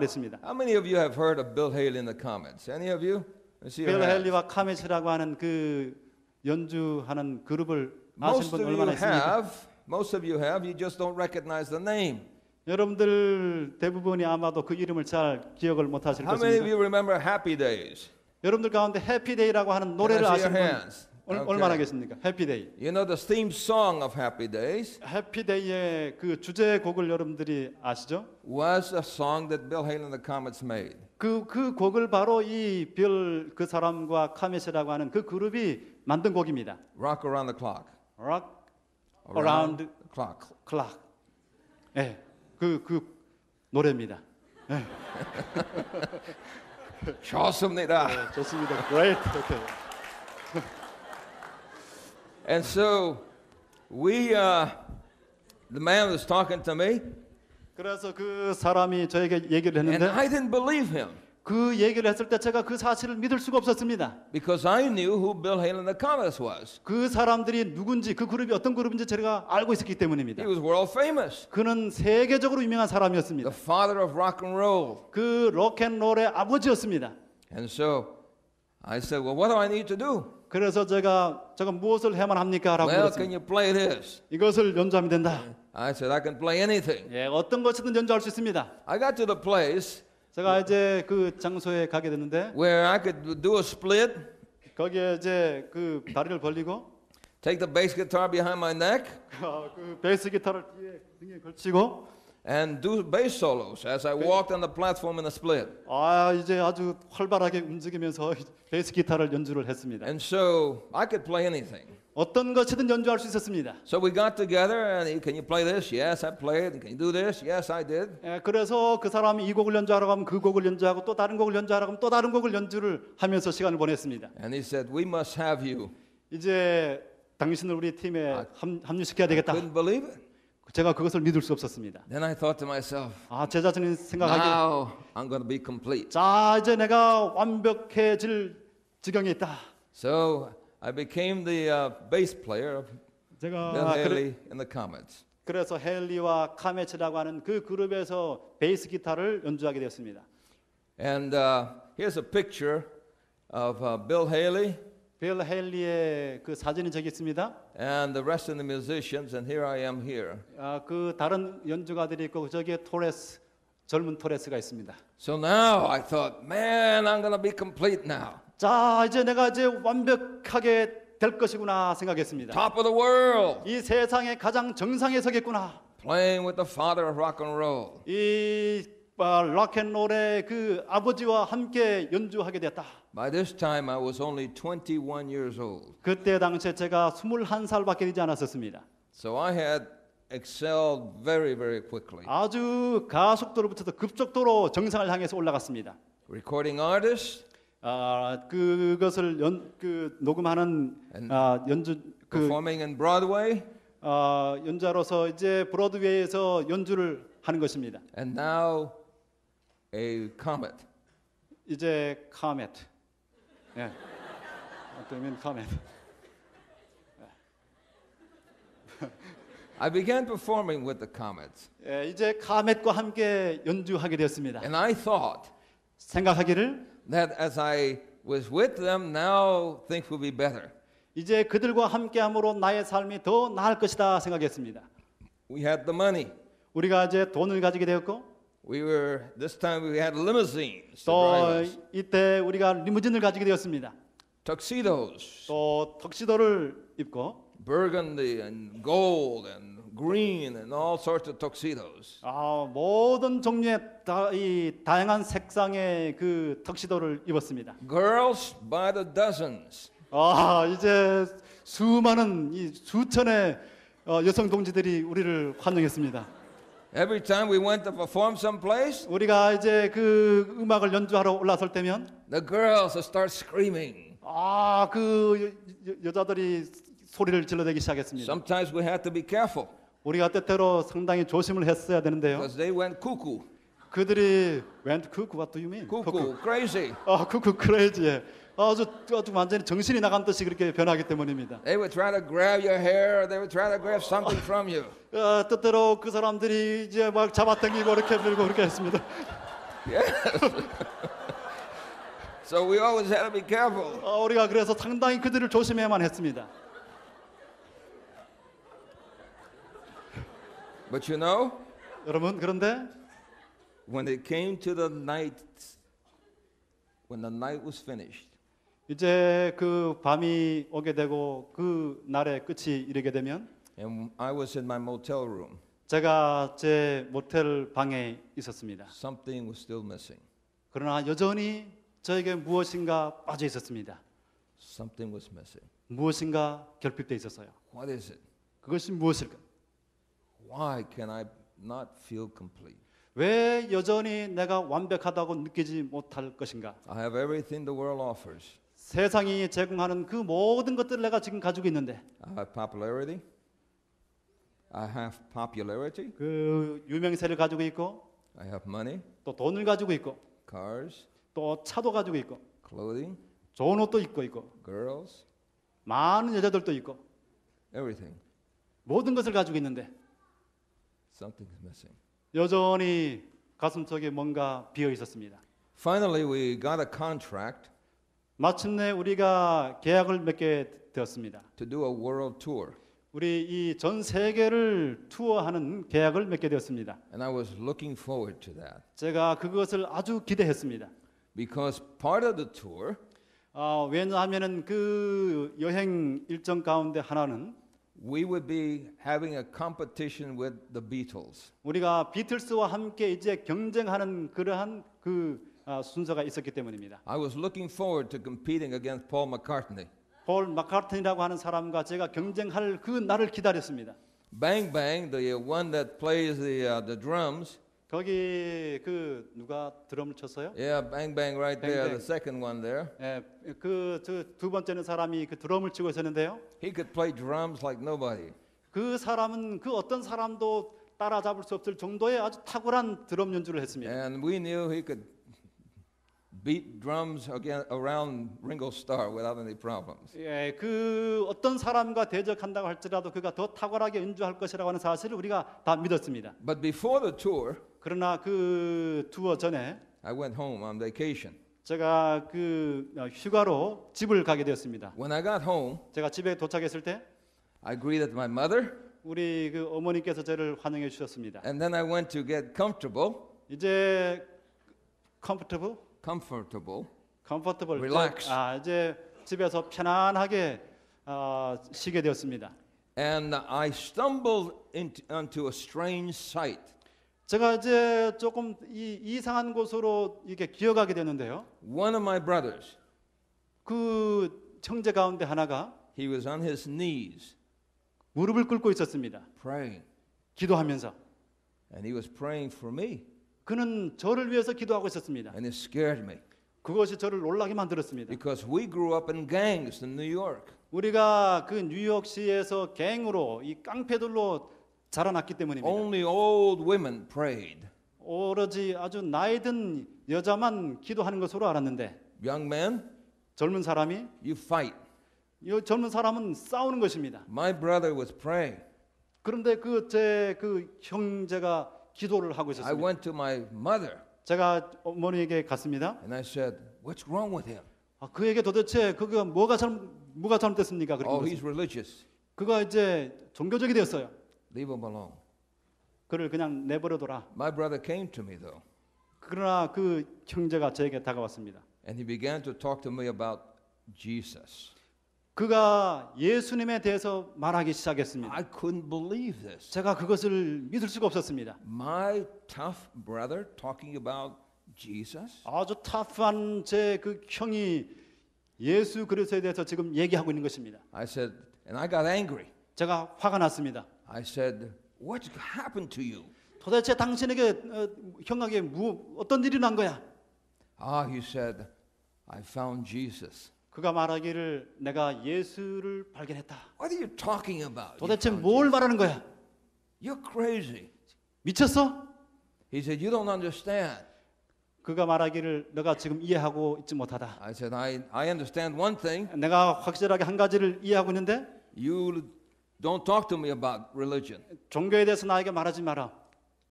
말했습니다. How many of you have heard of Bill Haley in the comments? Any of you? Let's see your 빌 hands. 헨리와 카메츠라고 하는 그 연주하는 그룹을 아시는 Most 분 of you 얼마나 있습니까? have. Most of you have. You just don't recognize the name. 여러분들 대부분이 아마도 그 이름을 잘 기억을 못하실 How many of 것입니다. you remember Happy Days? 여러분들 가운데 해피데이라고 하는 노래를 Can I see 아시는 your 분 hands? Okay. 얼마나 계십니까? 해피데이. You know the theme song of Happy Days 해피데이의 그 주제곡을 여러분들이 아시죠? was a song that Bill Haley and the Comets made. 그 곡을 바로 이 빌 그 사람과 카메시라고 하는 그 그룹이 만든 곡입니다. Rock Around the Clock. Rock Around the Clock. Clock. 예, 그 노래입니다. 예. 좋습니다. 네, 좋습니다. Great. Okay. And so the man was talking to me, 그래서 그 사람이 저에게 얘기를 and 했는데 I didn't believe him 그 얘기를 했을 때 제가 그 사실을 믿을 수가 없었습니다. because I knew who Bill Haley and the Comets was. 그 사람들이 누군지 그 그룹이 어떤 그룹인지 제가 알고 있었기 때문입니다. He was world famous, 그는 세계적으로 유명한 사람이었습니다. the father of rock and roll. 그 록앤롤의 아버지였습니다. And so I said, well, what do I need to do? 그래서 제가 무엇을 해야만 합니까? 라고 Well, 물었습니다. can you play this? 이것을 연주하면 된다. I said, I can play anything. 예, 어떤 것이든 연주할 수 있습니다. I got to the place 제가 이제 그 장소에 가게 됐는데 where I could do a split, 거기에 이제 그 다리를 벌리고 take the bass guitar behind my neck, 그 베이스 기타를 뒤에 등에 걸치고 and do bass solos as I walked on the platform in the split. 이제 아주 활발하게 움직이면서 베이스 기타를 연주를 했습니다. And so I could play anything. 어떤 것이든 연주할 수 있었습니다. So we got together and can you play this? Yes, I played. Can you do this? Yes, I did. 예, 그래서 그 사람이 이 곡을 연주하라고 하면 그 곡을 연주하고 또 다른 곡을 연주하라고 하면 또 다른 곡을 연주를 하면서 시간을 보냈습니다. And he said, we must have you. 이제 당신을 우리 팀에 합류시켜야 되겠다. Couldn't believe it. 제가 그것을 믿을 수 없었습니다. Then I thought to myself, 제 자신이 생각하기에 now I'm going to be complete. 자, 이제 내가 완벽해질 지경에 있다. So I became the bass player of Bill 제가 Haley and the Comets. 그래서 헨리와 카메츠라고 하는 그 그룹에서 베이스 기타를 연주하게 되었습니다. And here's a picture of Bill Haley 빌 헨리의 그 사진이 저기 있습니다. and the rest of the musicians, and here I am here. 그 다른 연주가들이 있고 저기에 젊은 토레스가 있습니다. So now I thought, man, I'm going to be complete now. 자, 이제 내가 이제 완벽하게 될 것이구나 생각했습니다. Top of the world, 이 세상의 가장 정상에 서겠구나. playing with the father of rock and roll. 이 락앤롤의 그 아버지와 함께 연주하게 되었다. By this time, I was only 21 years old. 그때 당시에 제가 21살밖에 되지 않았었습니다. So I had excelled very, very quickly. 아주 가속도로 붙어서 급속도로 정상을 향해서 올라갔습니다. Recording artist, 그것을 녹음하는 performing in Broadway, 연주자로서 이제 브로드웨이에서 연주를 하는 것입니다. and now a comet. 이제 카멧. 예. 어쩌면 카멧. I began performing with the Comets, 예, 이제 카멧과 함께 연주하게 되었습니다. and I thought 생각하기를 that as I was with them, now things would be better. 이제 그들과 함께함으로 나의 삶이 더 나을 것이다 생각했습니다. We had the money. 우리가 이제 돈을 가지게 되었고 This time we had limousines to 또 drive us, 이때 우리가 리무진을 가지게 되었습니다. tuxedos, 또 턱시도를 입고 burgundy and gold and green and all sorts of tuxedos. 모든 종류의 이 다양한 색상의 그 턱시도를 입었습니다. Girls by the dozens. 이제 수많은 이 수천의 여성 동지들이 우리를 환영했습니다. Every time we went to perform someplace, 우리가 이제 그 음악을 연주하러 올라설 때면 the girls would start screaming. 그 여자들이 소리를 질러대기 시작했습니다. Sometimes we had to be careful 우리가 때때로 상당히 조심을 했어야 되는데요. because they went cuckoo. 그들이 went cuckoo, what do you mean? Cuckoo, crazy. cuckoo crazy. 아주 완전히 정신이 나간 듯이 그렇게 변하기 때문입니다. They would try to grab your hair, or they would try to grab something from you. 때때로 그 사람들이 이제 막 잡아당기고 이렇게 밀고 그렇게 했습니다. So we always had to be careful. 우리가 그래서 상당히 그들을 조심해야만 했습니다. But you know, 여러분, 그런데 when it came to the night, when the night was finished, 이제 그 밤이 오게 되고 그 날의 끝이 이르게 되면 and I was in my motel room, 제가 제 모텔 방에 있었습니다. something was still missing. 그러나 여전히 저에게 무엇인가 빠져 있었습니다. Something was missing. 무엇인가 결핍되어 있었어요. What is it? 그것이 무엇일까? Why can I not feel complete? 왜 여전히 내가 완벽하다고 느끼지 못할 것인가? I have everything the world offers. 세상이 제공하는 그 모든 것들을 내가 지금 가지고 있는데 I have popularity. I have popularity. 그 유명세를 가지고 있고 I have money, 또 돈을 가지고 있고 cars, 또 차도 가지고 있고 clothing, 좋은 옷도 입고 있고 girls, 많은 여자들도 있고 everything. 모든 것을 가지고 있는데 Something is missing. 여전히 가슴속에 뭔가 비어 있었습니다. Finally, we got a contract 마침내 우리가 계약을 맺게 되었습니다. to do a world tour. 우리 이 전 세계를 투어하는 계약을 맺게 되었습니다. And I was looking forward to that 제가 그것을 아주 기대했습니다. because part of the tour 왜냐하면은 그 여행 일정 가운데 하나는 we would be having a competition with the Beatles. 우리가 비틀스와 함께 이제 경쟁하는 그러한 순서가 있었기 때문입니다. I was looking forward to competing against Paul McCartney. 폴 마카트니라고 하는 사람과 제가 경쟁할 그 날을 기다렸습니다. Bang Bang, the one that plays the drums. 거기 그 누가 드럼을 쳤어요? Yeah, Bang Bang right Bang there, Bang. the second one there. 예, 두 번째는 사람이 그 드럼을 치고 있었는데요. He could play drums like nobody. 그 사람은 그 어떤 사람도 따라잡을 수 없을 정도의 아주 탁월한 드럼 연주를 했습니다. And we knew he could beat drums again around Ringo Starr without any problems. 예, 그 어떤 사람과 대적한다고 할지라도 그가 더 탁월하게 연주할 것이라고 하는 사실을 우리가 다 믿었습니다. But before the tour, 그러나 그 투어 전에 I went home on vacation. 제가 그 휴가로 집을 가게 되었습니다. When I got home, 제가 집에 도착했을 때 I greeted my mother, 우리 그 어머니께서 저를 환영해 주셨습니다. and then I went to get comfortable. 이제 comfortable, Relax. 이제 집에서 편안하게 쉬게 되었습니다. And I stumbled onto a strange sight. 제가 이제 조금 이상한 곳으로 이렇게 기어가게 되는데요. One of my brothers, 그 형제 가운데 하나가 he was on his knees 무릎을 꿇고 있었습니다. praying, 기도하면서 and he was praying for me, 그는 저를 위해서 기도하고 있었습니다. and it scared me 그것이 저를 놀라게 만들었습니다. because we grew up in gangs in New York. 우리가 그 뉴욕시에서 갱으로 이 깡패들로 자라났기 때문입니다. Only old women prayed. 오로지 아주 나이 든 여자만 기도하는 것으로 알았는데 Young men, 젊은 사람이 you fight. 이 젊은 사람은 싸우는 것입니다. My brother was praying. 그런데 제 형제가 기도를 하고 I 있었습니다. went to my mother 제가 어머니에게 갔습니다. and I said, "What's wrong with him?" 그에게 도대체 그가 뭐가 잘못됐습니까? 그렇게 Oh, 물었습니다. he's religious. 그가 이제 종교적이 되었어요. Leave him alone. 그를 그냥 내버려둬라. My brother came to me though, 그러나 그 형제가 저에게 다가왔습니다. and he began to talk to me about Jesus. 그가 예수님에 대해서 말하기 시작했습니다. I couldn't believe this. 제가 그것을 믿을 수가 없었습니다. My tough brother talking about Jesus? 아주 터프한 제 그 형이 예수 그리스도에 대해서 지금 얘기하고 있는 것입니다. I said, and I got angry. 제가 화가 났습니다. I said, "What's happened to you?" 도대체 당신에게 형에게 어떤 일이 난 거야? He said, "I found Jesus." 그가 말하기를 내가 예수를 발견했다. What are you talking about? You 도대체 found 뭘 Jesus? 말하는 거야? You're crazy. 미쳤어? He said, "You don't understand." 그가 말하기를 너가 지금 이해하고 있지 못하다. I said, I understand one thing. 내가 확실하게 한 가지를 이해하고 있는데 You don't talk to me about religion. 종교에 대해서 나에게 말하지 마라.